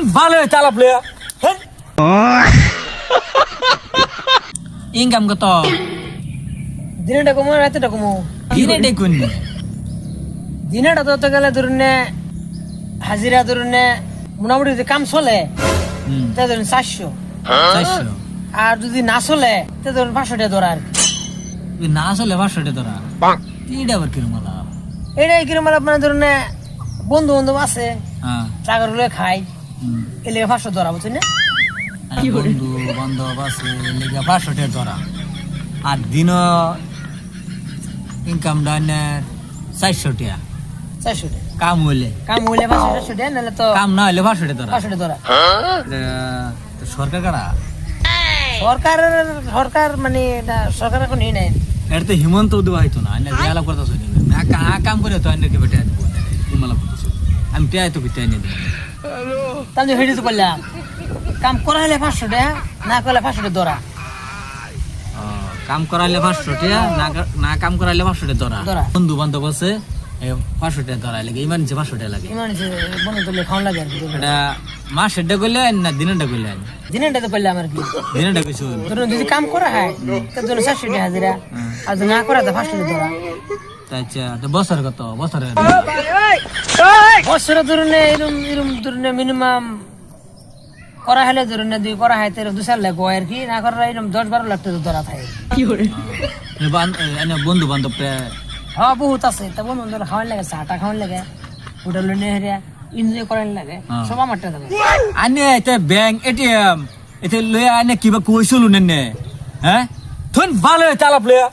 থন ভালো চালাপ লয়া ইনকাম কত দিনেটা কমো রাতেটা কমো দিনে দেখুন দিনেটা তো গেলে ধরুন হাজিরা ধরুন মোটামুটি যদি কাম চলে তা ধরুন 400 400 আর যদি না চলে তা ধরুন 500 টাকা ধরা আর কি। না আসলে 500 টাকা তোরা এইটা আবার কিরম আলা এটাই কিরম আপনার ধরুন বন্ধু বান্ধব আছে হ্যাঁ টাকা রুলে খাই এলে 500 ধরা বুঝছেন না বন্ধু বান্ধব আছে লেগে 500 টাকা তোরা আর দিন ইনকাম ডানের 400 টাকা 400 টাকা কাম হইলে কাম হইলে 500 টাকা নাহলে তো কাম না হইলে 500 টাকা তোরা 500 টাকা ধরা সরকার কারা সরকার মানে এটা সরকার এখন নিয়ে নেয় এটা তো হিমন্ত দেওয়া হইতো না আইনা দেয়ালা করতেছ কাম করে তো আইনাকে বেটে আনবো হিমালা করতেছ আমি টেয়াই তো বিতে আনি দেব তাহলে হেঁটে তো করলাম কাম করা হলে 500 টাকা না করলে 500 টাকা ধরা কাম করাইলে 500 টাকা না কাম করাইলে 500 টাকা ধরা। ধরা বন্ধু বান্ধব আছে 500 টাকা ধরা লাগে ইমান যে 500 টাকা লাগে ইমান বন্ধু তুলে খাওয়ান লাগে আর কি এটা মাসের ডে করলে না দিনের ডে করলে দিনেটা তো করলাম আর কি দিনের ডে কিছু ধরুন যদি কাম করা হয় তার জন্য 400 টাকা হাজিরা আর যদি না করা তো 500 টাকা ধরা তাই তো বছর কত বছরে বছরে ধরুন এরম এরম ধরুন মিনিমাম করা হলে ধরুন দুই করা হয় তেরো 2-4 লাখ হয় আর কি না করা এরকম 10-12 লাখ টাকা ধরা থাকে বন্ধু বান্ধব হ্যাঁ বহুত আছে তা বন্ধু বান্ধব খাওয়ান লাগে চাটা খাওয়ান লাগে হোটেল নিয়ে হেরিয়া এনজয় করার লাগে সব আমার টাকা দেবে আনে এতে ব্যাংক এটিএম এতে লয়ে আনে কিবা কইছিল নে হ্যাঁ থন ভালো চালাপ লয়া